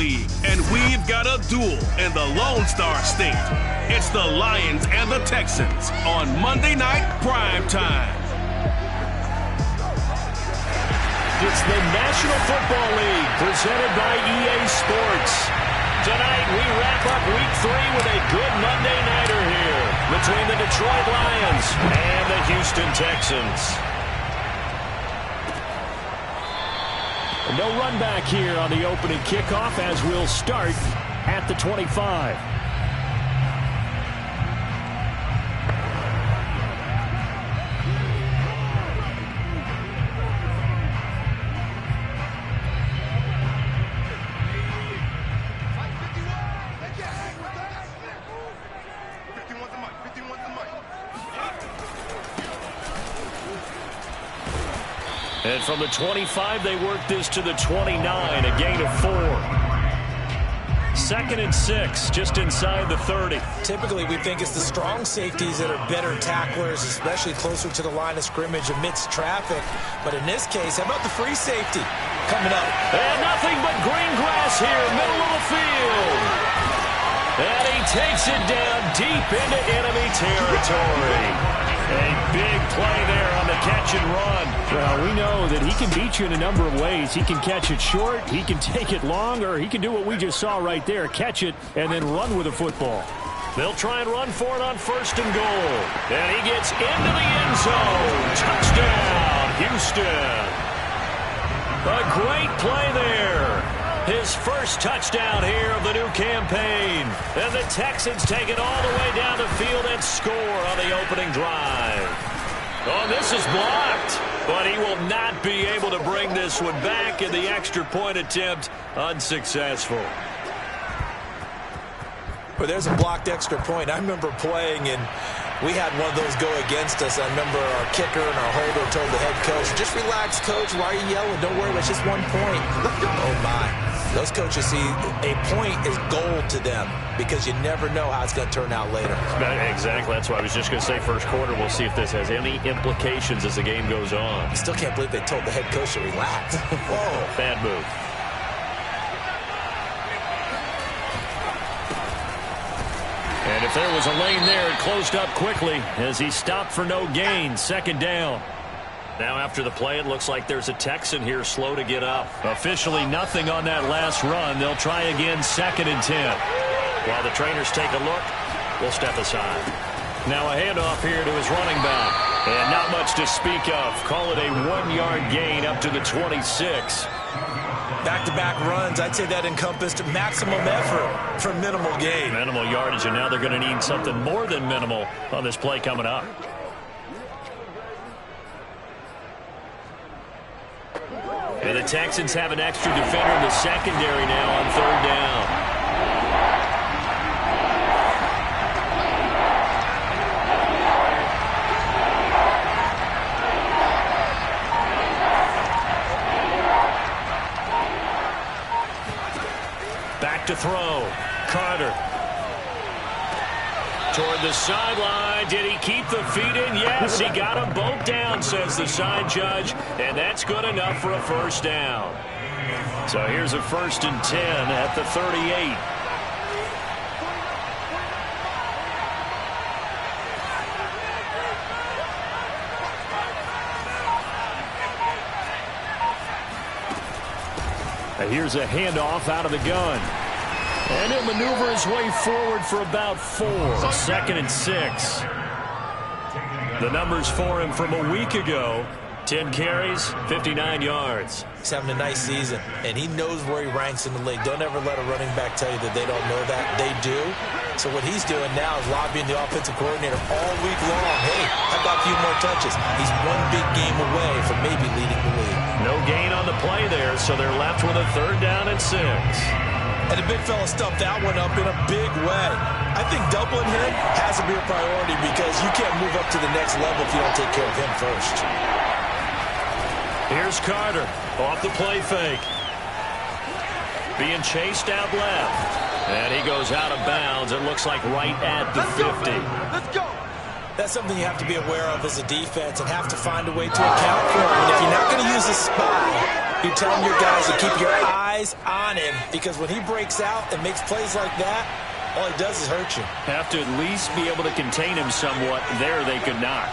League, and we've got a duel in the Lone Star State. It's the Lions and the Texans on Monday Night Prime Time. It's the National Football League presented by EA Sports. Tonight we wrap up Week 3 with a good Monday nighter here between the Detroit Lions and the Houston Texans. No run back here on the opening kickoff as we'll start at the 25. And from the 25, they work this to the 29, a gain of 4. 2nd and 6, just inside the 30. Typically, we think it's the strong safeties that are better tacklers, especially closer to the line of scrimmage amidst traffic. But in this case, how about the free safety coming up? And nothing but green grass here, middle of the field. And he takes it down deep into enemy territory. A big play there on the catch and run. Well, we know that he can beat you in a number of ways. He can catch it short, he can take it long, or he can do what we just saw right there, catch it and then run with the football. They'll try and run for it on 1st and goal. And he gets into the end zone. Touchdown, Houston. A great play there. His first touchdown here of the new campaign. And the Texans take it all the way down the field and score on the opening drive. Oh, this is blocked. But he will not be able to bring this one back, and the extra point attempt unsuccessful. Well, there's a blocked extra point. I remember playing, and we had one of those go against us. I remember our kicker and our holder told the head coach, just relax, coach. Why are you yelling? Don't worry, it's just 1 point. Oh, my. Those coaches see a point is gold to them because you never know how it's going to turn out later. Exactly. That's why I was just going to say first quarter. We'll see if this has any implications as the game goes on. I still can't believe they told the head coach to relax. Whoa. Bad move. And if there was a lane there, it closed up quickly as he stopped for no gain. 2nd down. Now after the play, it looks like there's a Texan here slow to get up. Officially nothing on that last run. They'll try again 2nd and 10. While the trainers take a look, we'll step aside. Now a handoff here to his running back. And not much to speak of. Call it a 1-yard gain up to the 26. Back-to-back runs, I'd say that encompassed maximum effort for minimal gain. Minimal yardage, and now they're going to need something more than minimal on this play coming up. And the Texans have an extra defender in the secondary now on 3rd down. Back to throw. Carter. Toward the sideline. Did he keep the feet in? Yes, he got them both down, says the side judge. And that's good enough for a 1st down. So here's a 1st and 10 at the 38. Here's a handoff out of the gun. And he'll maneuver his way forward for about 4. 2nd and 6. The numbers for him from a week ago. 10 carries, 59 yards. He's having a nice season, and he knows where he ranks in the league. Don't ever let a running back tell you that they don't know that. They do. So what he's doing now is lobbying the offensive coordinator all week long. Hey, how about a few more touches? He's 1 big game away from maybe leading the league. No gain on the play there, so they're left with a 3rd down and 6. And the big fella stuffed that one up in a big way. I think doubling him has to be a priority because you can't move up to the next level if you don't take care of him first. Here's Carter off the play fake. Being chased out left. And he goes out of bounds. It looks like right at the 50. Let's go. That's something you have to be aware of as a defense and have to find a way to account for. And if you're not going to use a spy, You're telling your guys to keep your eyes on him because when he breaks out and makes plays like that, all he does is hurt you. Have to at least be able to contain him somewhat. There they could not.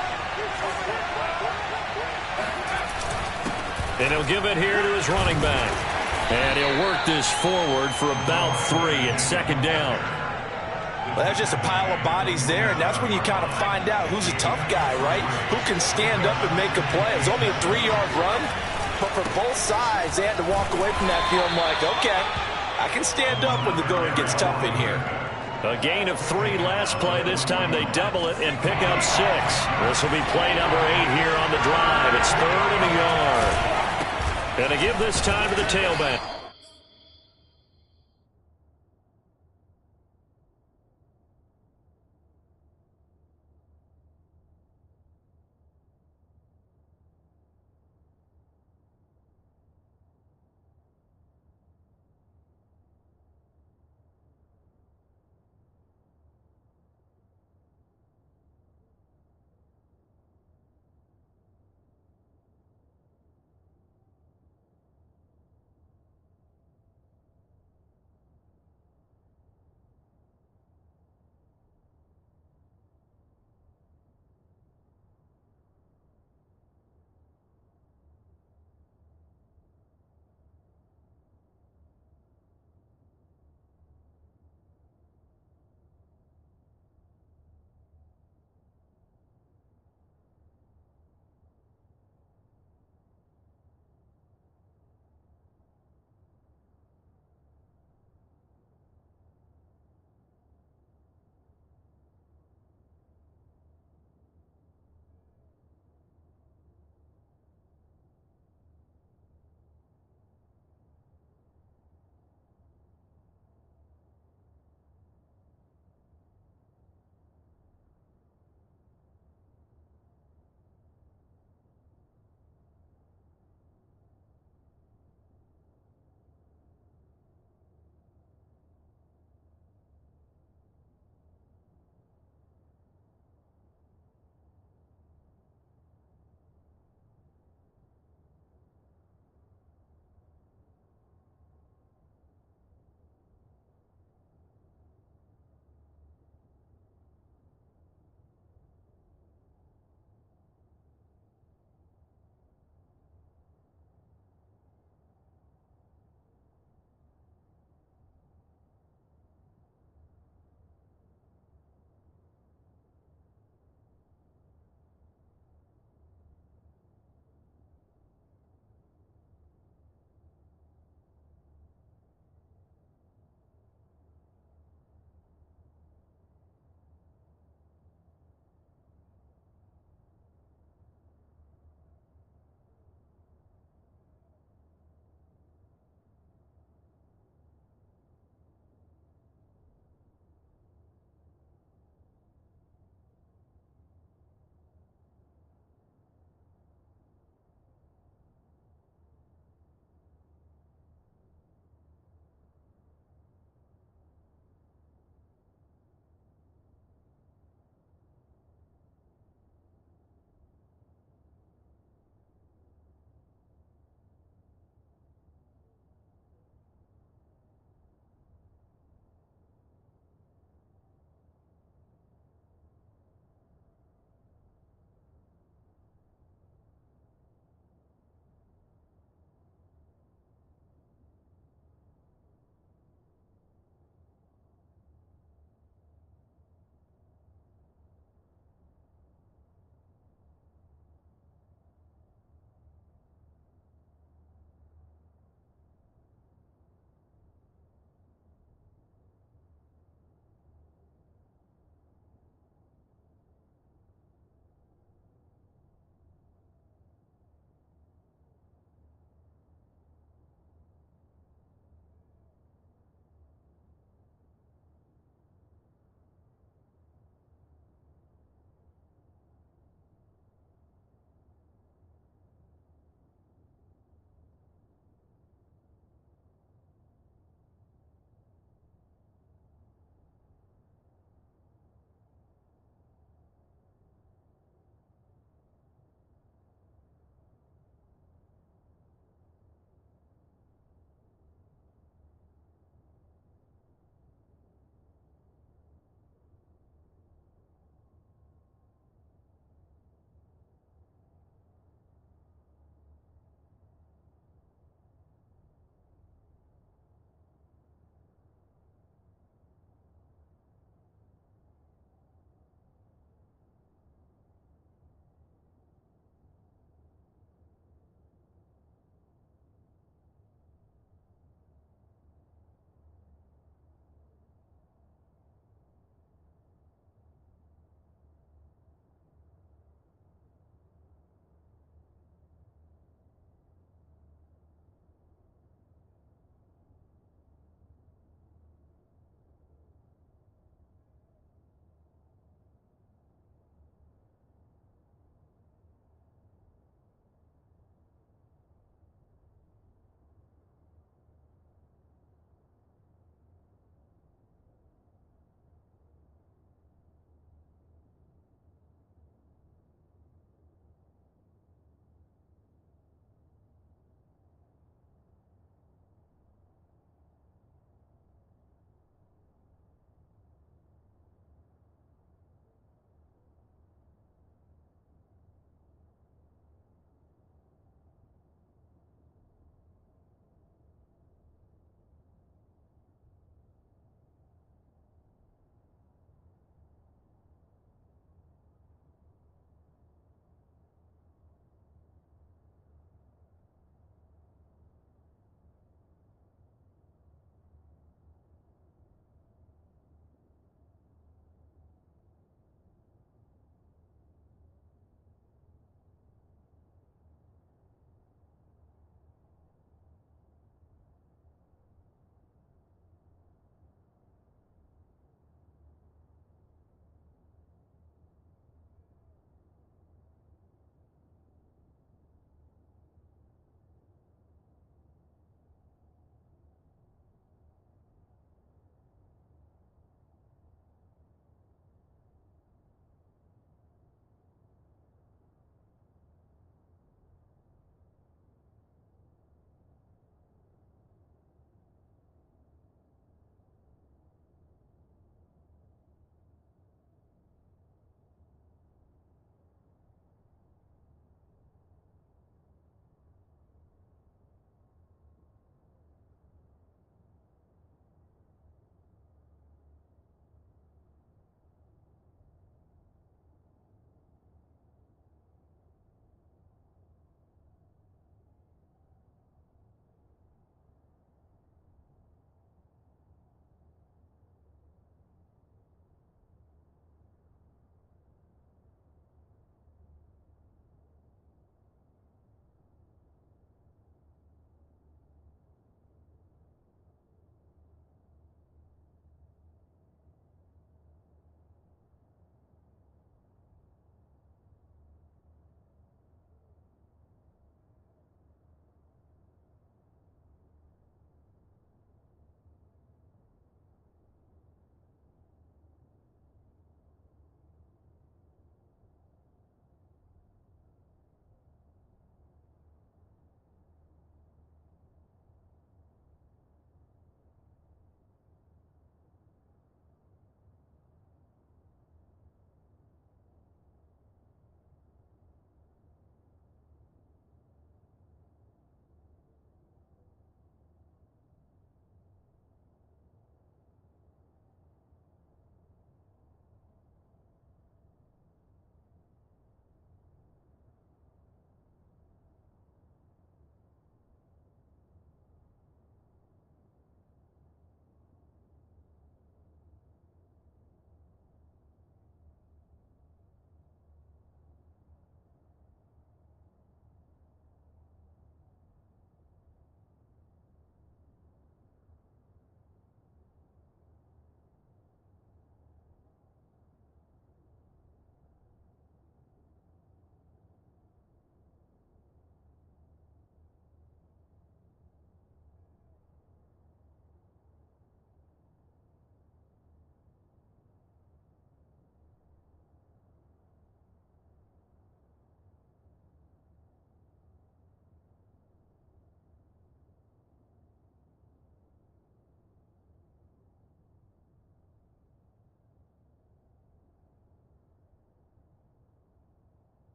And he'll give it here to his running back. And he'll work this forward for about 3 at second down. Well, that's just a pile of bodies there, and that's when you kind of find out who's a tough guy, right? Who can stand up and make a play. It was only a 3-yard run, but for both sides, they had to walk away from that feeling like, okay, I can stand up when the going gets tough in here. A gain of 3 last play. This time they double it and pick up 6. This will be play number 8 here on the drive. It's 3rd and a yard. And to give this time to the tailback.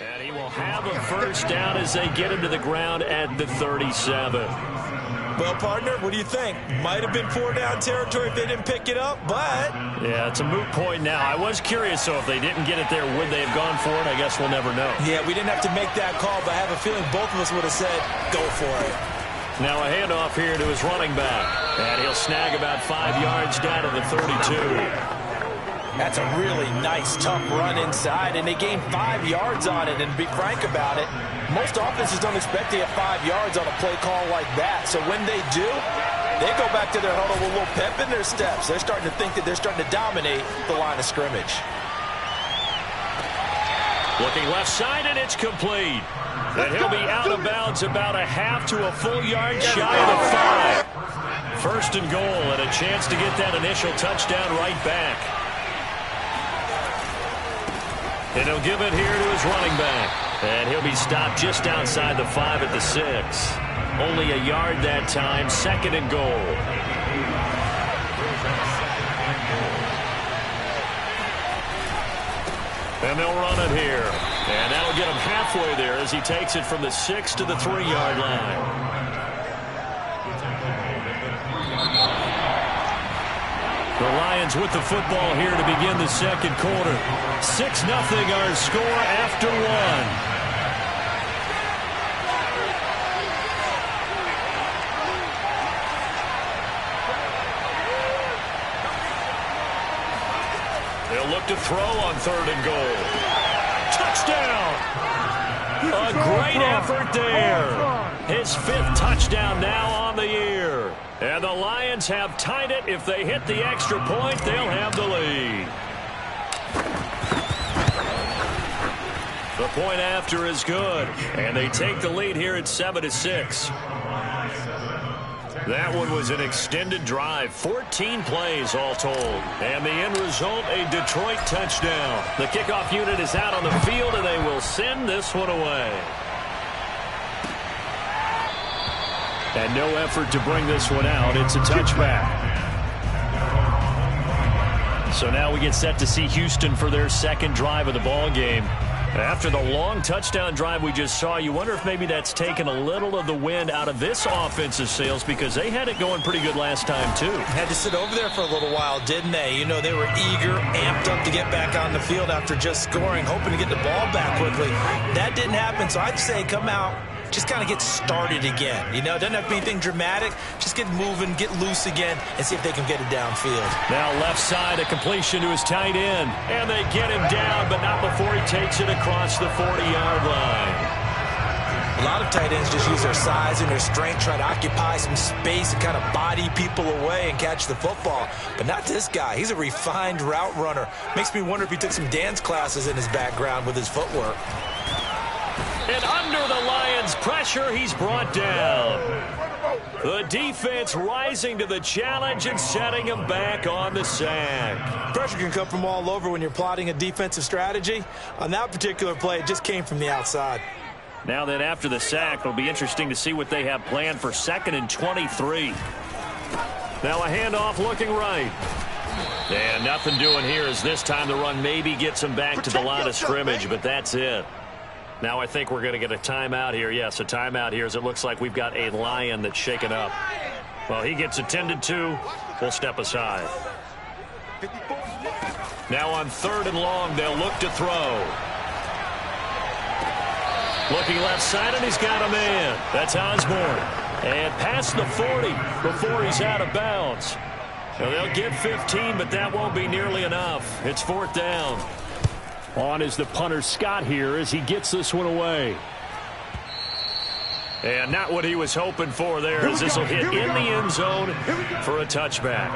And he will have a first down as they get him to the ground at the 37. Well, partner, what do you think? Might have been 4-down territory if they didn't pick it up, but... Yeah, it's a moot point now. I was curious, so if they didn't get it there, would they have gone for it? I guess we'll never know. Yeah, we didn't have to make that call, but I have a feeling both of us would have said, go for it. Now a handoff here to his running back. And he'll snag about 5 yards down to the 32. That's a really nice, tough run inside, and they gained 5 yards on it. And to be frank about it, most offenses don't expect to get 5 yards on a play call like that. So when they do, they go back to their huddle with a little pep in their steps. They're starting to think that they're starting to dominate the line of scrimmage. Looking left side, and it's complete. And he'll be out of bounds about a half to a full yard shy of the 5. First and goal, and a chance to get that initial touchdown right back. And he'll give it here to his running back. And he'll be stopped just outside the 5 at the 6. Only a yard that time, second and goal. And they'll run it here. And that'll get him halfway there as he takes it from the 6 to the 3-yard line. The Lions with the football here to begin the second quarter. 6-0 our score after 1. They'll look to throw on 3rd and goal. Touchdown! A great effort there. His 5th touchdown now on the year. And the Lions have tied it. If they hit the extra point, they'll have the lead. The point after is good. And they take the lead here at 7-6. That one was an extended drive. 14 plays all told. And the end result, a Detroit touchdown. The kickoff unit is out on the field, and they will send this one away. And no effort to bring this one out. It's a touchback. So now we get set to see Houston for their second drive of the ball game. After the long touchdown drive we just saw, you wonder if maybe that's taken a little of the wind out of this offensive sails, because they had it going pretty good last time, too. Had to sit over there for a little while, didn't they? You know, they were eager, amped up to get back on the field after just scoring, hoping to get the ball back quickly. That didn't happen, so I'd say come out, just kind of get started again. You know, it doesn't have to be anything dramatic. Just get moving, get loose again, and see if they can get it downfield. Now left side, a completion to his tight end. And they get him down, but not before he takes it across the 40-yard line. A lot of tight ends just use their size and their strength, try to occupy some space and kind of body people away and catch the football. But not this guy. He's a refined route runner. Makes me wonder if he took some dance classes in his background with his footwork. And under the Lions' pressure, he's brought down. The defense rising to the challenge and setting him back on the sack. Pressure can come from all over when you're plotting a defensive strategy. On that particular play, it just came from the outside. Now then, after the sack, it'll be interesting to see what they have planned for 2nd and 23. Now a handoff looking right. And nothing doing here as this time the run maybe gets him back to the line of scrimmage, but that's it. Now I think we're going to get a timeout here. Yes, a timeout here as it looks like we've got a Lion that's shaken up. Well, he gets attended to. We'll step aside. Now on 3rd and long, they'll look to throw. Looking left side, and he's got a man. That's Osborne. And past the 40 before he's out of bounds. Now they'll get 15, but that won't be nearly enough. It's 4th down. On is the punter Scott here as he gets this one away. And not what he was hoping for there as this will hit in the end zone for a touchback.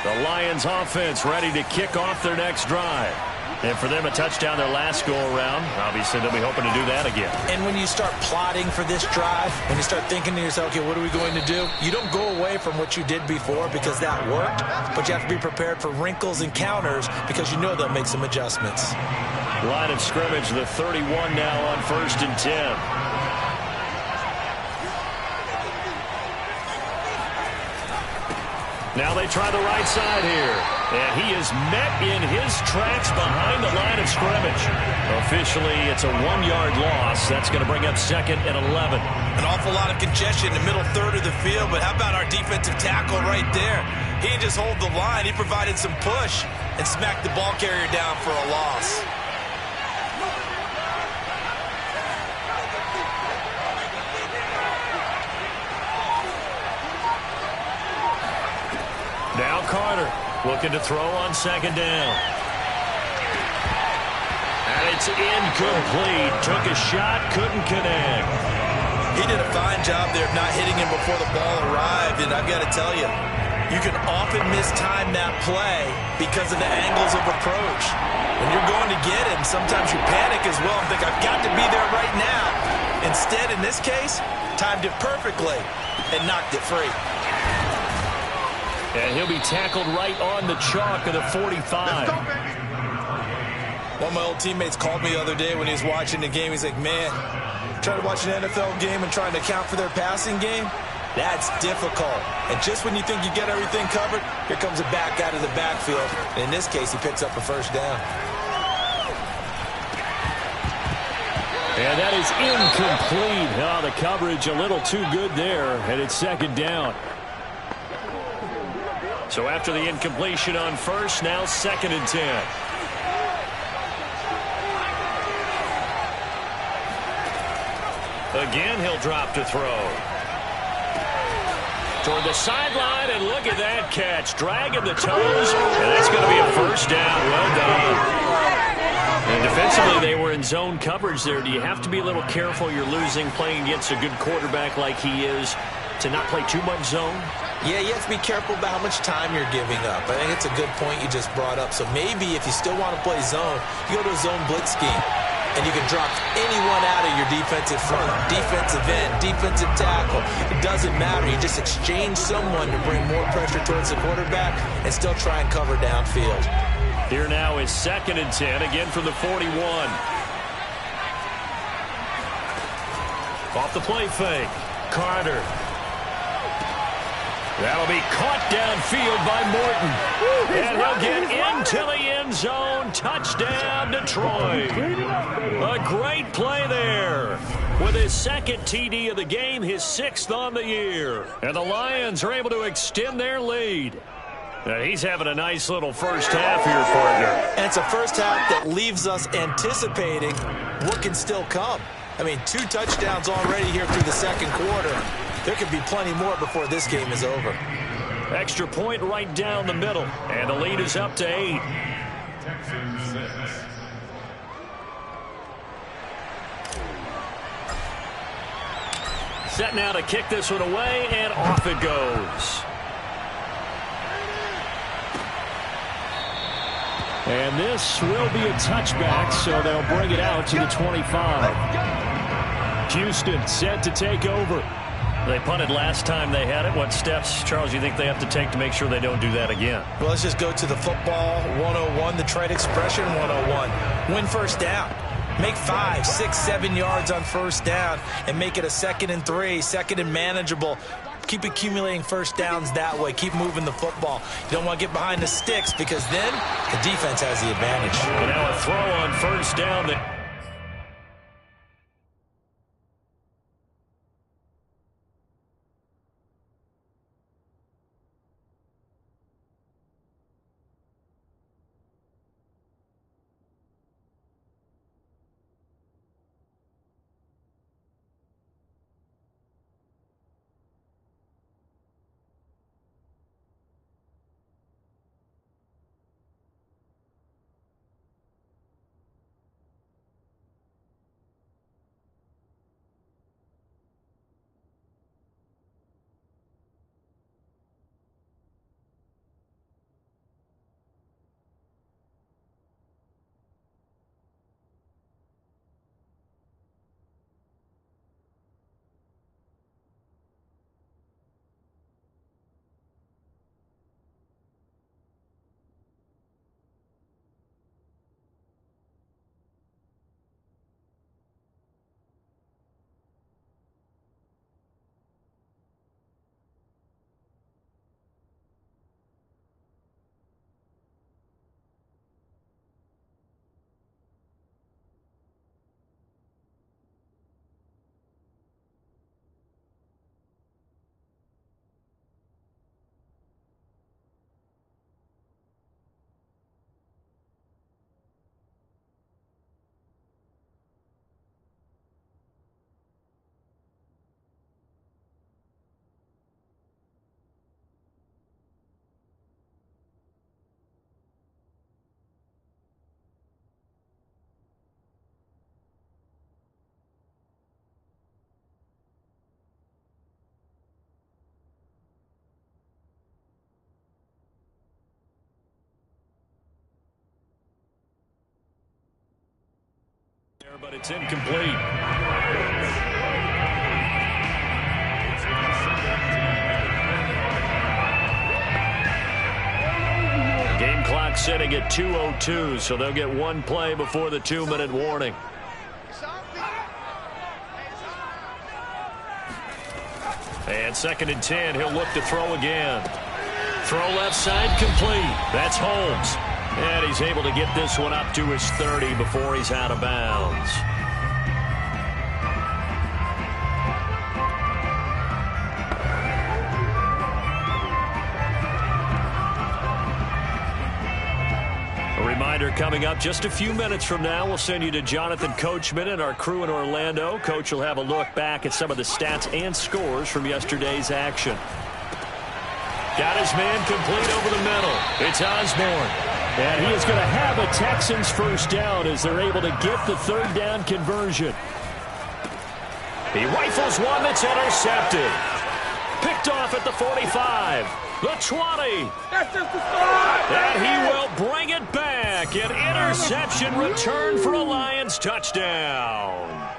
The Lions offense ready to kick off their next drive. And for them, a touchdown their last go-around. Obviously, they'll be hoping to do that again. And when you start plotting for this drive, when you start thinking to yourself, okay, what are we going to do? You don't go away from what you did before because that worked, but you have to be prepared for wrinkles and counters because you know they'll make some adjustments. Line of scrimmage, the 31 now on 1st and 10. Now they try the right side here. And he is met in his tracks behind the line of scrimmage. Officially, it's a 1-yard loss. That's going to bring up 2nd and 11. An awful lot of congestion in the middle third of the field, but how about our defensive tackle right there? He didn't just hold the line. He provided some push and smacked the ball carrier down for a loss. Now Carter looking to throw on 2nd down. And it's incomplete. Took a shot, couldn't connect. He did a fine job there of not hitting him before the ball arrived, and I've got to tell you, you can often mistime that play because of the angles of approach. When you're going to get him, sometimes you panic as well and think, I've got to be there right now. Instead, in this case, timed it perfectly and knocked it free. And he'll be tackled right on the chalk of the 45. One of my old teammates called me the other day when he was watching the game. He's like, man, trying to watch an NFL game and trying to account for their passing game, that's difficult. And just when you think you get everything covered, here comes a back out of the backfield. And in this case, he picks up a first down. And that is incomplete. Oh, the coverage a little too good there, and it's 2nd down. So after the incompletion on first, now 2nd and 10. Again, he'll drop to throw. Toward the sideline, and look at that catch. Dragging the toes, and that's going to be a first down. Well done. And defensively, they were in zone coverage there. Do you have to be a little careful? You're losing playing against a good quarterback like he is to not play too much zone? Yeah, you have to be careful about how much time you're giving up. I think it's a good point you just brought up. So maybe if you still want to play zone, you go to a zone blitz scheme. And you can drop anyone out of your defensive front, defensive end, defensive tackle. It doesn't matter. You just exchange someone to bring more pressure towards the quarterback and still try and cover downfield. Here now is 2nd and 10, again from the 41. Off the play fake. Carter. That'll be caught downfield by Morton. And he'll get into the end zone. Touchdown, Detroit. A great play there. With his 2nd TD of the game, his 6th on the year. And the Lions are able to extend their lead. And he's having a nice little first half here, partner. And it's a first half that leaves us anticipating what can still come. I mean, 2 touchdowns already here through the 2nd quarter. There could be plenty more before this game is over. Extra point right down the middle. And the lead is up to 8. Set now to kick this one away, and off it goes. And this will be a touchback, so they'll bring it out to the 25. Houston set to take over. They punted last time they had it. What steps, Charles, you think they have to take to make sure they don't do that again? Well, let's just go to the football 101, the trade expression 101. Win first down. Make 5, 6, 7 yards on first down and make it a 2nd and 3, 2nd and manageable. Keep accumulating first downs that way. Keep moving the football. You don't want to get behind the sticks because then the defense has the advantage. And now a throw on first down that But it's incomplete. Game clock sitting at 2:02, so they'll get one play before the 2-minute warning. And 2nd and 10, he'll look to throw again. Throw left side complete. That's Holmes. And he's able to get this one up to his 30 before he's out of bounds. A reminder coming up just a few minutes from now, we'll send you to Jonathan Coachman and our crew in Orlando. Coach will have a look back at some of the stats and scores from yesterday's action. Got his man complete over the middle. It's Osborne. And he is going to have a Texans first down as they're able to get the 3rd down conversion. He rifles one that's intercepted. Picked off at the 45. The 20. That's just the start. And he will bring it back. An interception return for a Lions touchdown.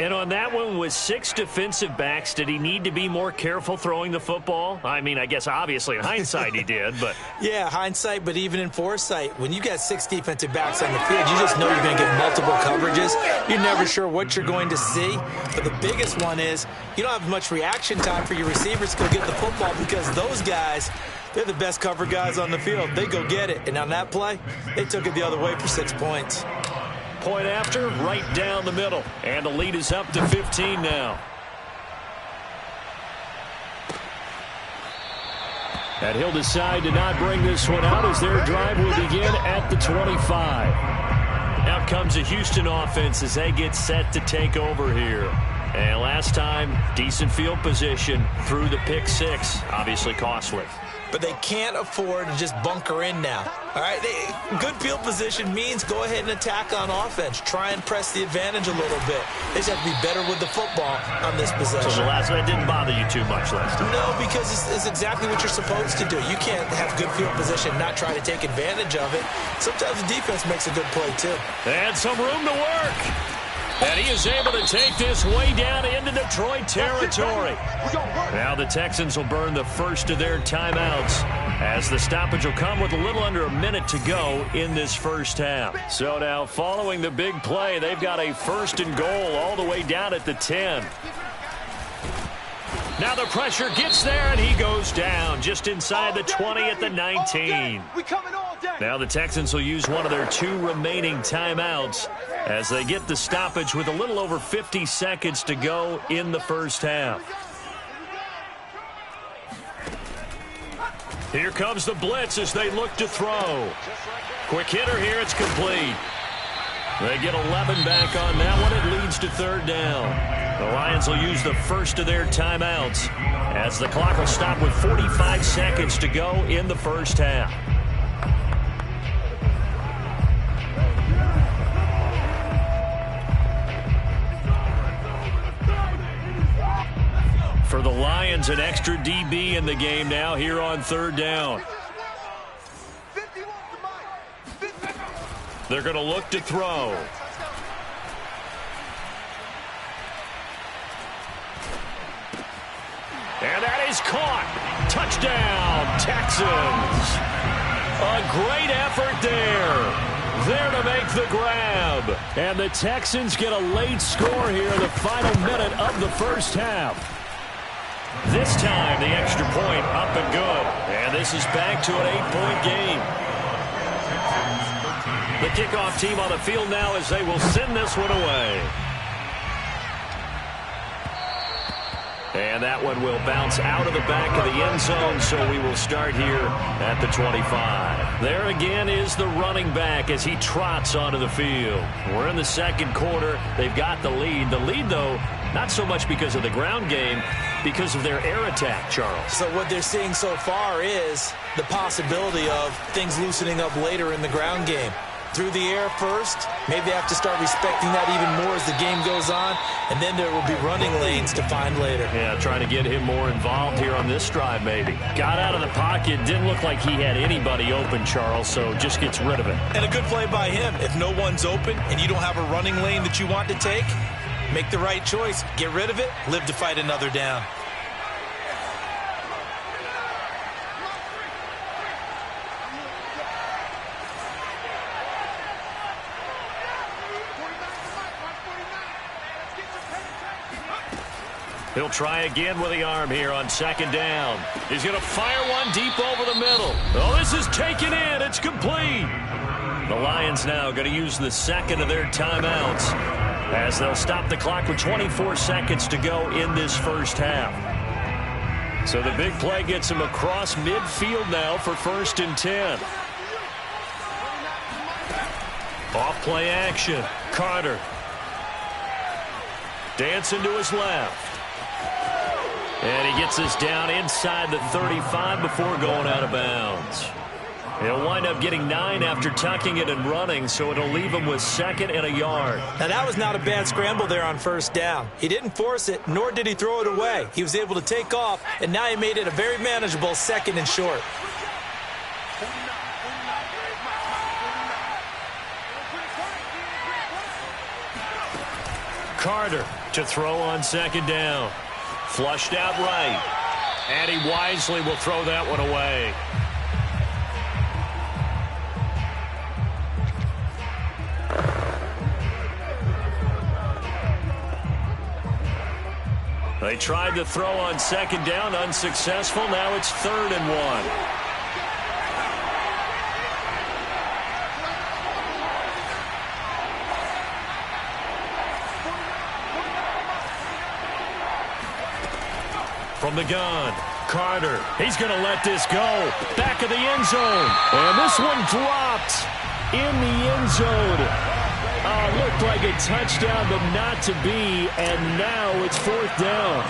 And on that one, with 6 defensive backs, did he need to be more careful throwing the football? I mean, I guess obviously in hindsight he did, but... Yeah, hindsight, but even in foresight, when you got 6 defensive backs on the field, you just know you're going to get multiple coverages. You're never sure what you're going to see. But the biggest one is you don't have much reaction time for your receivers to go get the football because those guys, they're the best cover guys on the field. They go get it. And on that play, they took it the other way for 6 points. Point after, right down the middle. And the lead is up to 15 now. And he'll decide to not bring this one out as their drive will begin at the 25. Now comes a Houston offense as they get set to take over here. And last time, decent field position through the pick 6. Obviously costly. But they can't afford to just bunker in now. All right, good field position means go ahead and attack on offense. Try and press the advantage a little bit. They just have to be better with the football on this possession. So the last one didn't bother you too much last time? No, because it's exactly what you're supposed to do. You can't have good field position and not try to take advantage of it. Sometimes the defense makes a good play, too. And some room to work. And he is able to take this way down into Detroit territory. Now the Texans will burn the first of their timeouts as the stoppage will come with a little under a minute to go in this first half. So now following the big play, they've got a 1st and goal all the way down at the 10. Now the pressure gets there, and he goes down just inside the 20 at the 19. Now the Texans will use one of their 2 remaining timeouts as they get the stoppage with a little over 50 seconds to go in the first half. Here comes the blitz as they look to throw. Quick hitter here, it's complete. They get 11 back on that one. It leads to 3rd down. The Lions will use the first of their timeouts as the clock will stop with 45 seconds to go in the first half. For the Lions, an extra DB in the game now here on 3rd down. They're going to look to throw. And that is caught. Touchdown, Texans. A great effort there. There to make the grab. And the Texans get a late score here in the final minute of the first half. This time, the extra point up and good. And this is back to an 8-point game. The kickoff team on the field now as they will send this one away. And that one will bounce out of the back of the end zone, so we will start here at the 25. There again is the running back as he trots onto the field. We're in the 2nd quarter. They've got the lead. The lead, though, not so much because of the ground game, because of their air attack, Charles. So what they're seeing so far is the possibility of things loosening up later in the ground game. through the air first. Maybe they have to start respecting that even more as the game goes on, and then there will be running lanes to find later. Yeah, trying to get him more involved here on this drive maybe. Got out of the pocket, didn't look like he had anybody open, Charles, so just gets rid of it. And a good play by him. If no one's open and you don't have a running lane that you want to take, make the right choice. Get rid of it, live to fight another down. He'll try again with the arm here on second down. He's going to fire one deep over the middle. Oh, this is taken in. It's complete. The Lions now going to use the second of their timeouts as they'll stop the clock with 24 seconds to go in this first half. So the big play gets him across midfield now for 1st and 10. Off play action. Carter. Dancing to his left. And he gets this down inside the 35 before going out of bounds. He'll wind up getting 9 after tucking it and running, so it'll leave him with 2nd and a yard. Now, that was not a bad scramble there on 1st down. He didn't force it, nor did he throw it away. He was able to take off, and now he made it a very manageable 2nd and short. Carter to throw on 2nd down. Flushed out right. And he wisely will throw that one away. They tried to throw on 2nd down, unsuccessful. Now it's 3rd and 1. From the gun, Carter. He's going to let this go. Back of the end zone. And this one dropped in the end zone. Looked like a touchdown, but not to be. And now it's 4th down.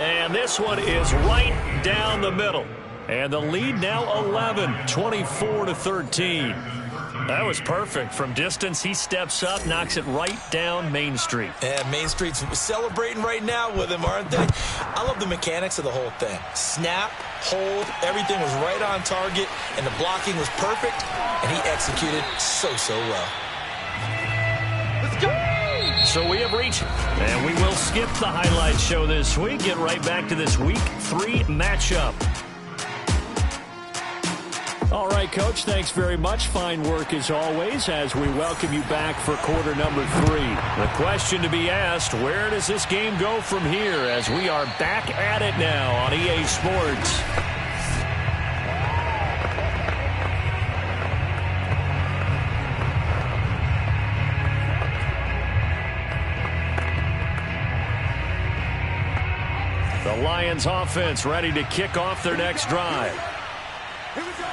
And this one is right down the middle. And the lead now 11, 24-13. That was perfect. From distance, he steps up, knocks it right down Main Street. And Main Street's celebrating right now with him, aren't they? I love the mechanics of the whole thing. Snap, hold, everything was right on target, and the blocking was perfect, and he executed so well. Let's go! So we have reached, and we will skip the highlight show this week. Get right back to this Week 3 matchup. All right, Coach, thanks very much. Fine work as always as we welcome you back for quarter number 3. The question to be asked, where does this game go from here as we are back at it now on EA Sports? The Lions offense ready to kick off their next drive. Here we go.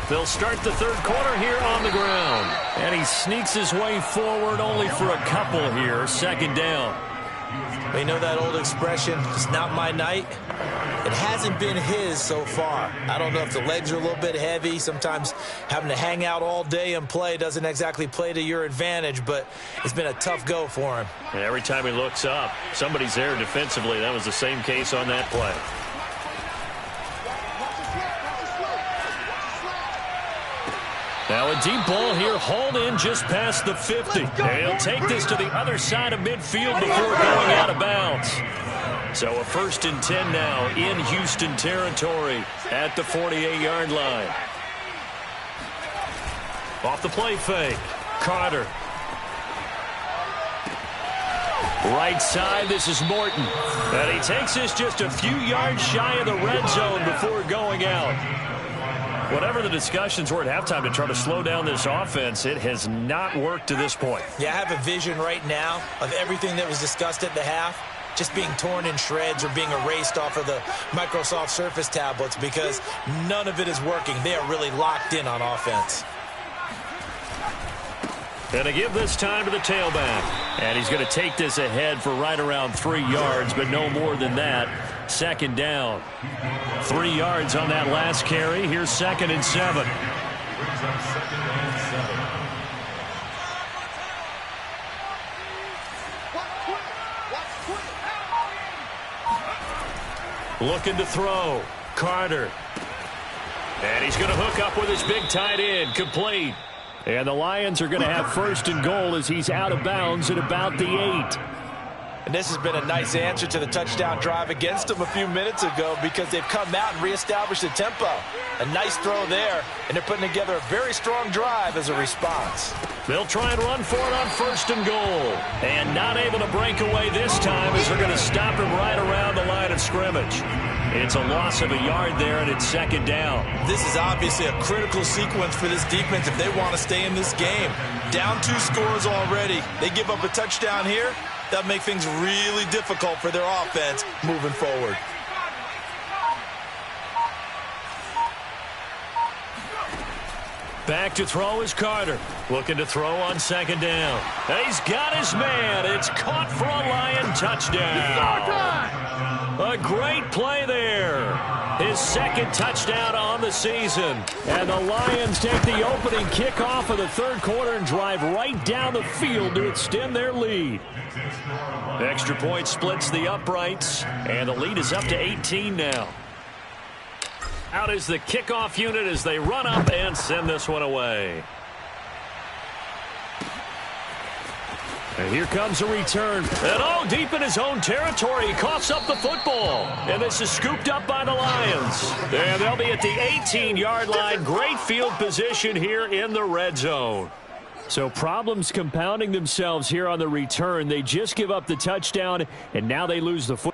They'll start the 3rd quarter here on the ground. And he sneaks his way forward only for a couple here. 2nd down. We know that old expression, it's not my night. It hasn't been his so far. I don't know if the legs are a little bit heavy. Sometimes having to hang out all day and play doesn't exactly play to your advantage, but it's been a tough go for him. And every time he looks up, somebody's there defensively. That was the same case on that play. Now a deep ball here, hauled in just past the 50. And he'll take this to the other side of midfield before going out of bounds. So a 1st and 10 now in Houston territory at the 48-yard line. Off the play fake, Carter. Right side, this is Morton. And he takes this just a few yards shy of the red zone before going out. Whatever the discussions were at halftime to try to slow down this offense, it has not worked to this point. Yeah, I have a vision right now of everything that was discussed at the half just being torn in shreds or being erased off of the Microsoft Surface tablets because none of it is working. They are really locked in on offense. And to give this time to the tailback. And he's going to take this ahead for right around 3 yards, but no more than that. Second down. 3 yards on that last carry. Here's 2nd and 7. Looking to throw. Carter. And he's going to hook up with his big tight end. Complete. And the Lions are going to have 1st and goal as he's out of bounds at about the 8. And this has been a nice answer to the touchdown drive against them a few minutes ago because they've come out and reestablished the tempo. A nice throw there, and they're putting together a very strong drive as a response. They'll try and run for it on 1st and goal. And not able to break away this time as they're going to stop him right around the line of scrimmage. It's a loss of a yard there, and it's 2nd down. This is obviously a critical sequence for this defense if they want to stay in this game. Down 2 scores already. They give up a touchdown here. That'll make things really difficult for their offense moving forward. Back to throw is Carter. Looking to throw on 2nd down. He's got his man. It's caught for a Lion touchdown. A great play there. His 2nd touchdown on the season. And the Lions take the opening kickoff of the 3rd quarter and drive right down the field to extend their lead. Extra point splits the uprights, and the lead is up to 18 now. Out is the kickoff unit as they run up and send this one away. And here comes a return. And all deep in his own territory, he coughs up the football. And this is scooped up by the Lions. And they'll be at the 18-yard line. Great field position here in the red zone. So problems compounding themselves here on the return. They just give up the touchdown, and now they lose the football.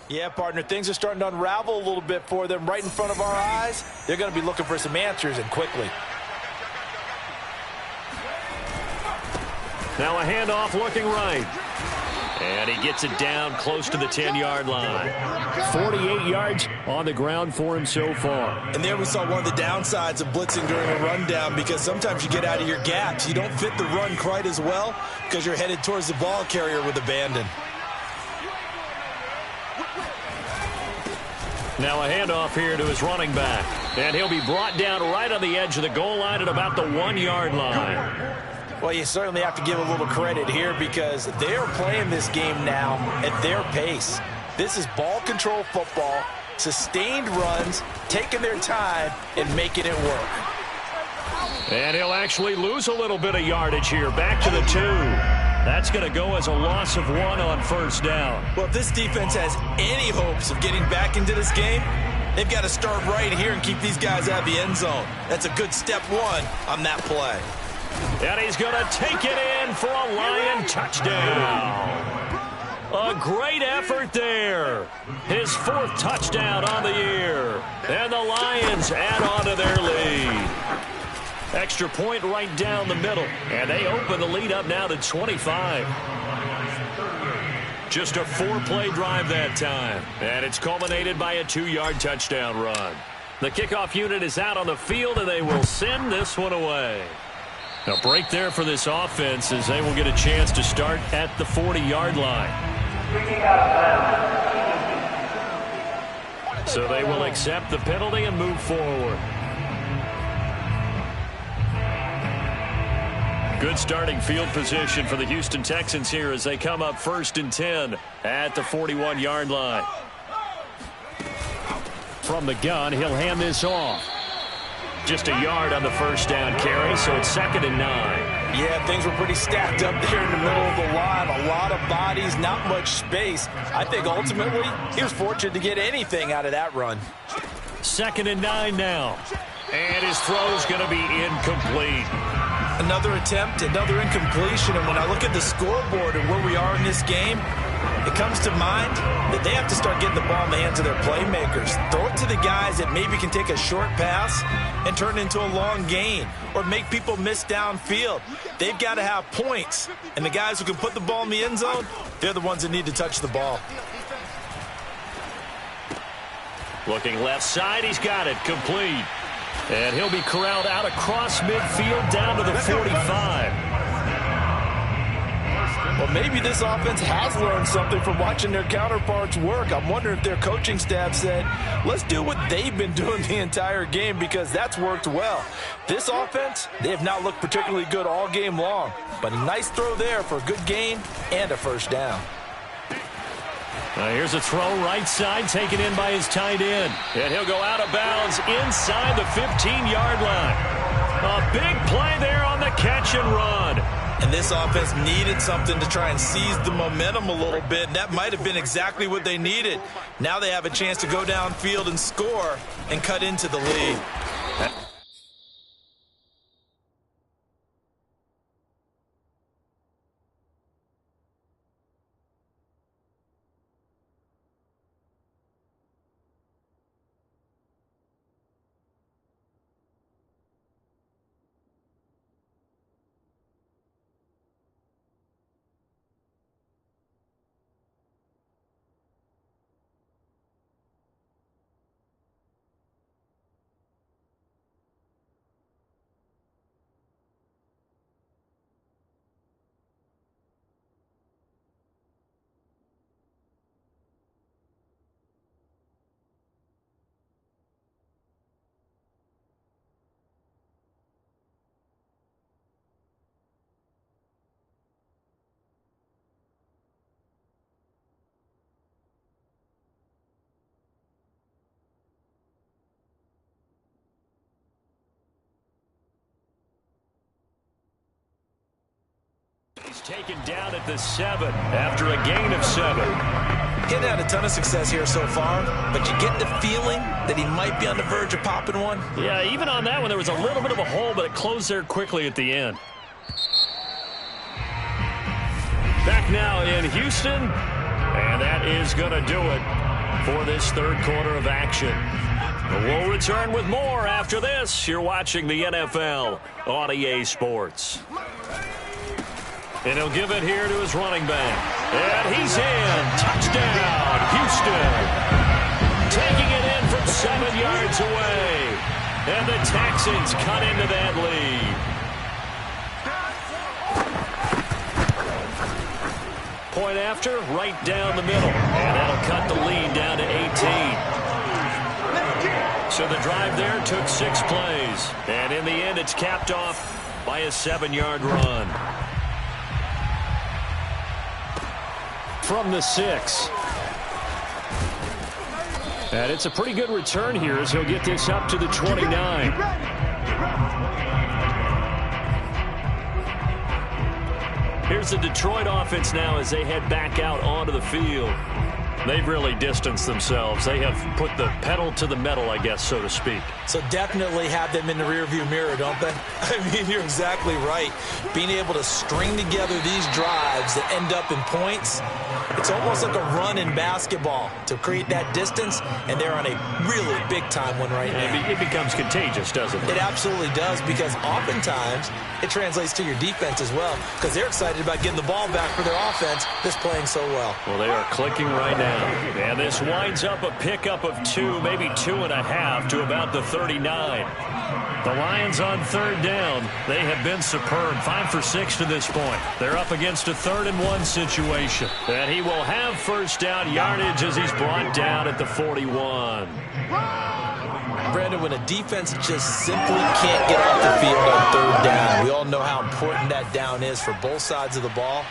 Yeah, partner, things are starting to unravel a little bit for them right in front of our eyes. They're going to be looking for some answers, and quickly. Now a handoff looking right. And he gets it down close to the 10-yard line. 48 yards on the ground for him so far. And there we saw one of the downsides of blitzing during a rundown because sometimes you get out of your gaps. You don't fit the run quite as well because you're headed towards the ball carrier with abandon. Now a handoff here to his running back. And he'll be brought down right on the edge of the goal line at about the 1-yard line. Well, you certainly have to give a little credit here because they're playing this game now at their pace. This is ball control football, sustained runs, taking their time, and making it work. And he'll actually lose a little bit of yardage here, back to the 2. That's going to go as a loss of 1 on 1st down. Well, if this defense has any hopes of getting back into this game, they've got to start right here and keep these guys out of the end zone. That's a good step 1 on that play. And he's going to take it in for a Lion touchdown. A great effort there. His 4th touchdown on the year. And the Lions add on to their lead. Extra point right down the middle. And they open the lead up now to 25. Just a 4-play drive that time. And it's culminated by a 2-yard touchdown run. The kickoff unit is out on the field, and they will send this one away. A break there for this offense as they will get a chance to start at the 40-yard line. So they will accept the penalty and move forward. Good starting field position for the Houston Texans here as they come up 1st and 10 at the 41-yard line. From the gun, he'll hand this off. Just a yard on the 1st down carry, so it's 2nd and 9. Yeah, things were pretty stacked up there in the middle of the line. A lot of bodies, not much space. I think ultimately he was fortunate to get anything out of that run. 2nd and 9 now. And his throw's going to be incomplete. Another attempt, another incompletion. And when I look at the scoreboard and where we are in this game, It comes to mind that they have to start getting the ball in the hands of their playmakers. Throw it to the guys that maybe can take a short pass and turn it into a long gain or make people miss downfield. They've got to have points, and the guys who can put the ball in the end zone, they're the ones that need to touch the ball. Looking left side, he's got it, complete. And he'll be corralled out across midfield down to the 45. Well, maybe this offense has learned something from watching their counterparts work. I'm wondering if their coaching staff said, let's do what they've been doing the entire game, because that's worked well. This offense, they have not looked particularly good all game long, but a nice throw there for a good gain and a first down. Here's a throw right side taken in by his tight end. And he'll go out of bounds inside the 15-yard line. A big play there on the catch and run. And this offense needed something to try and seize the momentum a little bit. And that might have been exactly what they needed. Now they have a chance to go downfield and score and cut into the lead. He's taken down at the 7 after a gain of 7. He's had a ton of success here so far, but you get the feeling that he might be on the verge of popping one. Yeah, even on that one, there was a little bit of a hole, but it closed there quickly at the end. Back now in Houston, and that is going to do it for this third quarter of action. We'll return with more after this. You're watching the NFL on EA Sports. And he'll give it here to his running back. And he's in. Touchdown, Houston. Taking it in from 7 yards away. And the Texans cut into that lead. Point after, right down the middle. And that'll cut the lead down to 18. So the drive there took 6 plays. And in the end, it's capped off by a 7-yard run. From the 6. And it's a pretty good return here as he'll get this up to the 29. Here's the Detroit offense now as they head back out onto the field. They've really distanced themselves. They have put the pedal to the metal, I guess, so to speak. So definitely have them in the rearview mirror, don't they? I mean, you're exactly right. Being able to string together these drives that end up in points, it's almost like a run in basketball to create that distance, and they're on a really big-time one right now. It becomes contagious, doesn't it? It absolutely does, because oftentimes it translates to your defense as well, because they're excited about getting the ball back for their offense that's playing so well. Well, they are clicking right now. And this winds up a pickup of 2, maybe 2.5 to about the 39. The Lions on third down. They have been superb. 5 for 6 to this point. They're up against a 3rd-and-1 situation. And he will have first down yardage as he's brought down at the 41. Brandon, when a defense just simply can't get off the field on third down, we all know how important that down is for both sides of the ball.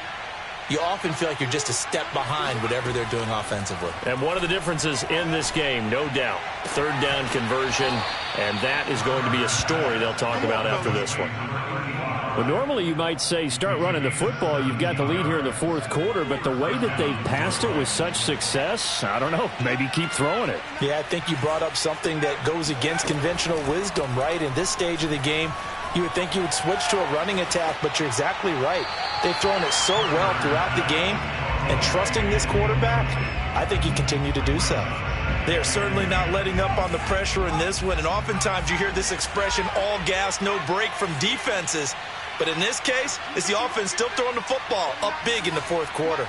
You often feel like you're just a step behind whatever they're doing offensively. And one of the differences in this game, no doubt, third down conversion, and that is going to be a story they'll talk about after this one. Well, normally you might say start running the football. You've got the lead here in the 4th quarter, but the way that they've passed it with such success, I don't know, maybe keep throwing it. Yeah, I think you brought up something that goes against conventional wisdom, right? In this stage of the game, you would think you would switch to a running attack, but you're exactly right. They've thrown it so well throughout the game. and trusting this quarterback, I think he continued to do so. They are certainly not letting up on the pressure in this one, and oftentimes you hear this expression, all gas, no break from defenses. But in this case, it's the offense still throwing the football up big in the fourth quarter.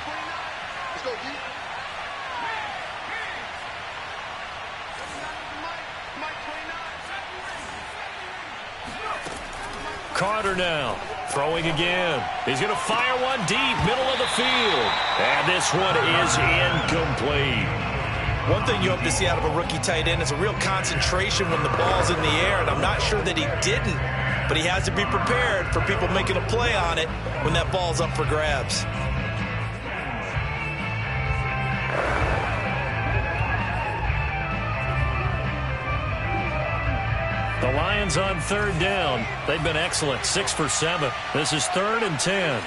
Carter now, throwing again. He's going to fire one deep, middle of the field. And this one is incomplete. One thing you hope to see out of a rookie tight end is a real concentration when the ball's in the air, and I'm not sure that he didn't, but he has to be prepared for people making a play on it when that ball's up for grabs. The Lions on third down. They've been excellent, 6 for 7. This is 3rd and 10.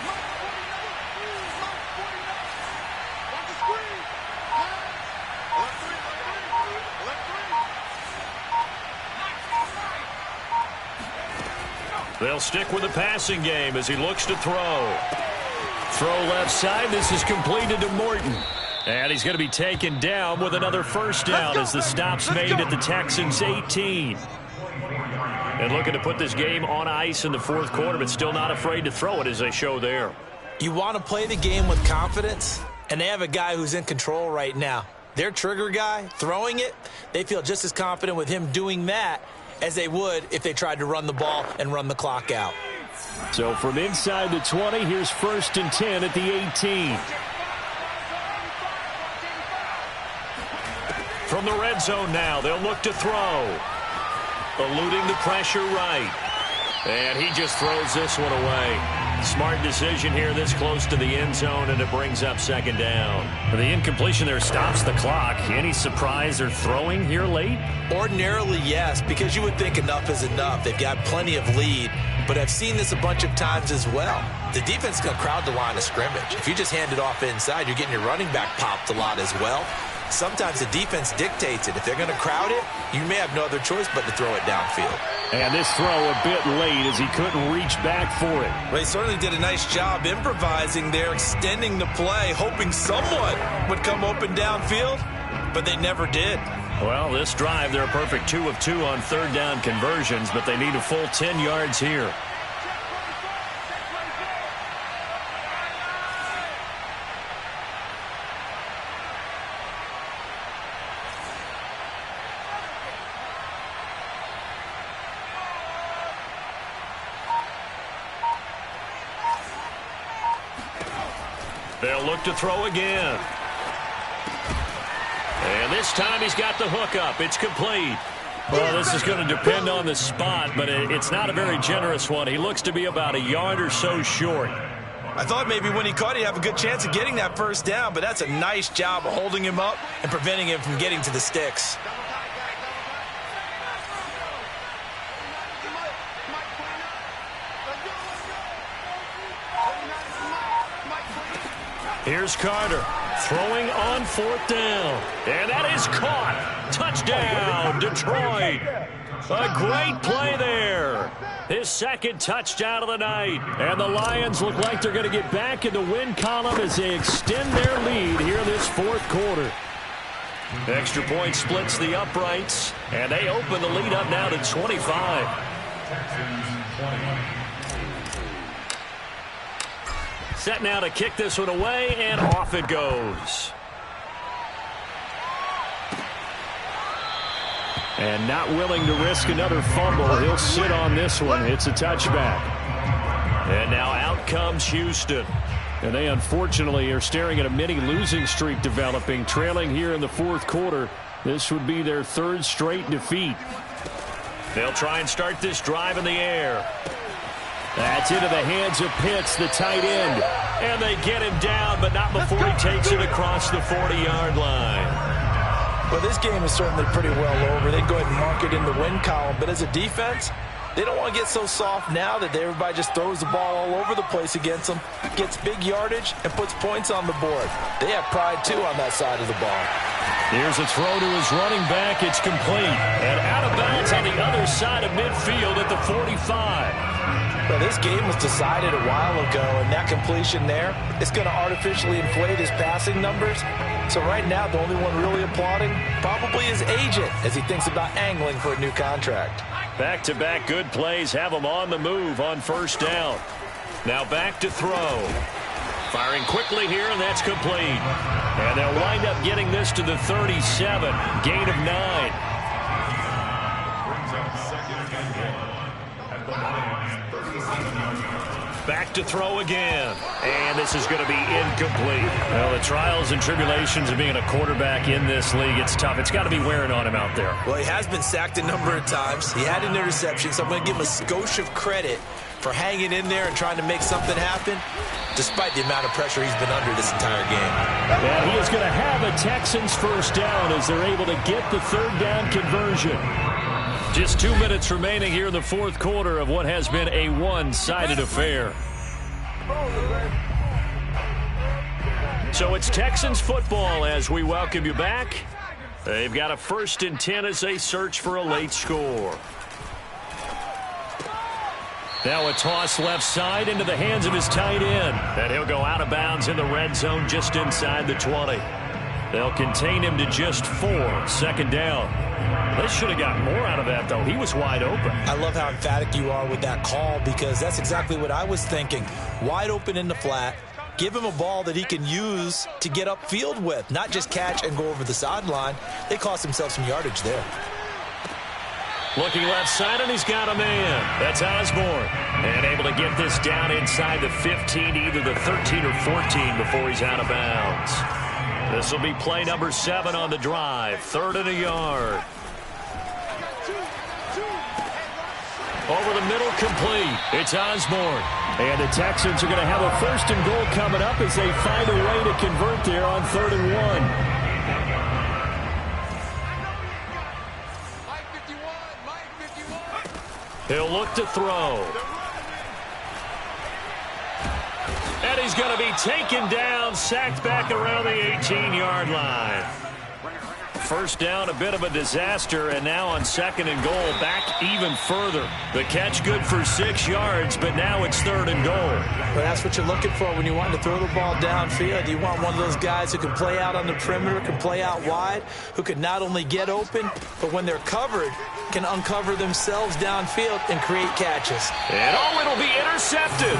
They'll stick with the passing game as he looks to throw. Throw left side. This is completed to Morton. And he's going to be taken down with another first down as the stop's made at the Texans' 18. And looking to put this game on ice in the fourth quarter, but still not afraid to throw it as they show there. You want to play the game with confidence, and they have a guy who's in control right now. Their trigger guy, throwing it, they feel just as confident with him doing that as they would if they tried to run the ball and run the clock out. So from inside the 20, here's 1st and 10 at the 18. From the red zone now, they'll look to throw. Eluding the pressure right. And he just throws this one away. Smart decision here this close to the end zone, and it brings up 2nd down. The incompletion there stops the clock. Any surprise they're throwing here late? Ordinarily, yes, because you would think enough is enough. They've got plenty of lead, but I've seen this a bunch of times as well. The defense is going to crowd the line of scrimmage. If you just hand it off inside, you're getting your running back popped a lot as well. Sometimes the defense dictates it. If they're going to crowd it, you may have no other choice but to throw it downfield. And this throw a bit late as he couldn't reach back for it. Well, they certainly did a nice job improvising there, extending the play, hoping someone would come open downfield, but they never did. Well, this drive, they're a perfect 2 of 2 on 3rd down conversions, but they need a full 10 yards here. They'll look to throw again. And this time he's got the hook up. It's complete. Well, this is going to depend on the spot, but it's not a very generous one. He looks to be about a yard or so short. I thought maybe when he caught it, he'd have a good chance of getting that first down, but that's a nice job of holding him up and preventing him from getting to the sticks. Here's Carter throwing on 4th down. And that is caught. Touchdown, Detroit. A great play there. His 2nd touchdown of the night. And the Lions look like they're going to get back in the win column as they extend their lead here this fourth quarter. Extra point splits the uprights. And they open the lead up now to 25. Set now to kick this one away, and off it goes. And not willing to risk another fumble. He'll sit on this one. It's a touchback. And now out comes Houston. And they unfortunately are staring at a mini losing streak developing, trailing here in the fourth quarter. This would be their 3rd straight defeat. They'll try and start this drive in the air. That's into the hands of Pitts, the tight end. And they get him down, but not before he takes it across the 40-yard line. Well, this game is certainly pretty well over. They'd go ahead and mark it in the win column. But as a defense, they don't want to get so soft now that everybody just throws the ball all over the place against them, gets big yardage, and puts points on the board. They have pride, too, on that side of the ball. Here's a throw to his running back. It's complete. And out of bounds on the other side of midfield at the 45. Well, this game was decided a while ago, and that completion there is going to artificially inflate his passing numbers. So right now, the only one really applauding probably his agent as he thinks about angling for a new contract. Back-to-back good plays have him on the move on first down. Now back to throw. Firing quickly here, and that's complete. And they'll wind up getting this to the 37. Gain of 9. Back to throw again. And this is going to be incomplete. Well, the trials and tribulations of being a quarterback in this league, it's tough. It's got to be wearing on him out there. Well, he has been sacked a number of times. He had an interception, so I'm going to give him a skosh of credit for hanging in there and trying to make something happen, despite the amount of pressure he's been under this entire game. And he is going to have a Texans first down as they're able to get the third down conversion. Just 2 minutes remaining here in the fourth quarter of what has been a one-sided affair. So it's Texans football as we welcome you back. They've got a 1st and 10 as they search for a late score. Now a toss left side into the hands of his tight end. And he'll go out of bounds in the red zone just inside the 20. They'll contain him to just 4. Second down. They should have got more out of that, though. He was wide open. I love how emphatic you are with that call because that's exactly what I was thinking. Wide open in the flat. Give him a ball that he can use to get upfield with, not just catch and go over the sideline. They cost themselves some yardage there. Looking left side, and he's got a man. That's Osborne. And able to get this down inside the 15, either the 13 or 14 before he's out of bounds. This will be play number 7 on the drive. 3rd and a yard. Over the middle, complete. It's Osborne. And the Texans are going to have a 1st and goal coming up as they find a way to convert there on 3rd and 1. He'll look to throw. And he's going to be taken down, sacked back around the 18-yard line. First down, a bit of a disaster, and now on 2nd and goal, back even further. The catch good for 6 yards, but now it's 3rd and goal. But that's what you're looking for when you want to throw the ball downfield. You want one of those guys who can play out on the perimeter, can play out wide, who can not only get open, but when they're covered, can uncover themselves downfield and create catches. And it'll be intercepted.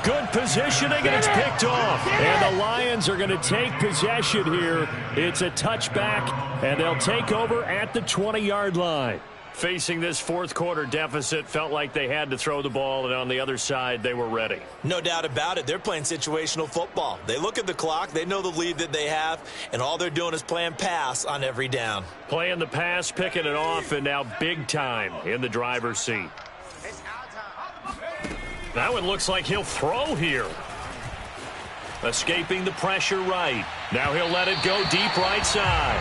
Good positioning, and it's picked off. And the Lions are going to take possession here. It's a touchback, and they'll take over at the 20-yard line. Facing this fourth quarter deficit, felt like they had to throw the ball, and on the other side, they were ready. No doubt about it. They're playing situational football. They look at the clock, they know the lead that they have, and all they're doing is playing pass on every down. Playing the pass, picking it off, and now big time in the driver's seat. That one looks like he'll throw here. Escaping the pressure right. Now he'll let it go deep right side.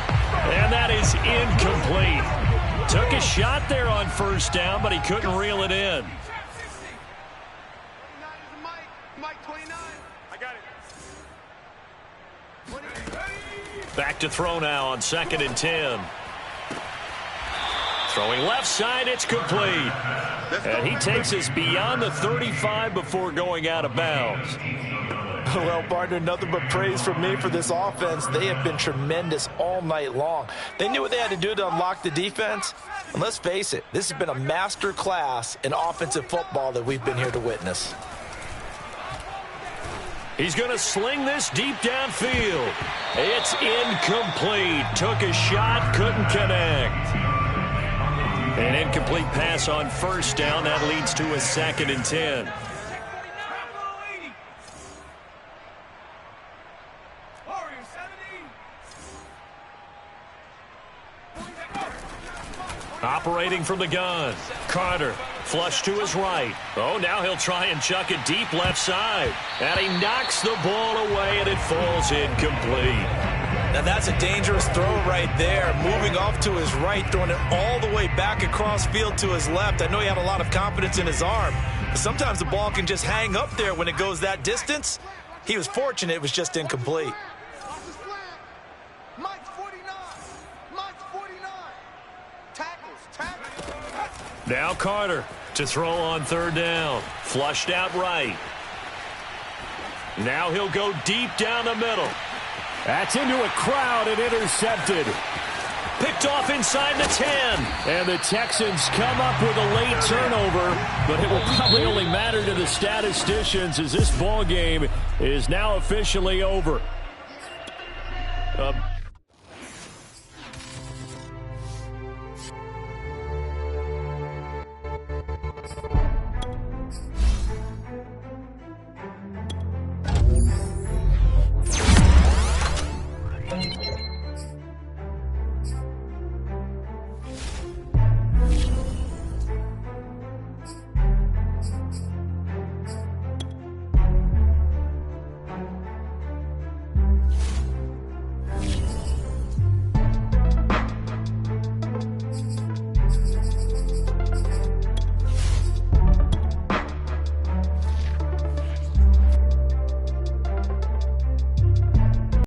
And that is incomplete. Took a shot there on first down, but he couldn't reel it in. Back to throw now on 2nd and 10. Throwing left side, it's complete. And he takes us beyond the 35 before going out of bounds. Well, partner, nothing but praise from me for this offense. They have been tremendous all night long. They knew what they had to do to unlock the defense. And let's face it, this has been a master class in offensive football that we've been here to witness. He's going to sling this deep downfield. It's incomplete. Took a shot, couldn't connect. An incomplete pass on first down. That leads to a 2nd and 10. Operating from the gun. Carter, flush to his right. Oh, now he'll try and chuck it deep left side. And he knocks the ball away, and it falls incomplete. Now that's a dangerous throw right there. Moving off to his right, throwing it all the way back across field to his left. I know he had a lot of confidence in his arm, but sometimes the ball can just hang up there when it goes that distance. He was fortunate it was just incomplete. Now Carter to throw on third down. Flushed out right. Now he'll go deep down the middle. That's into a crowd and intercepted. Picked off inside the 10. And the Texans come up with a late turnover, but it will probably only matter to the statisticians as this ball game is now officially over. A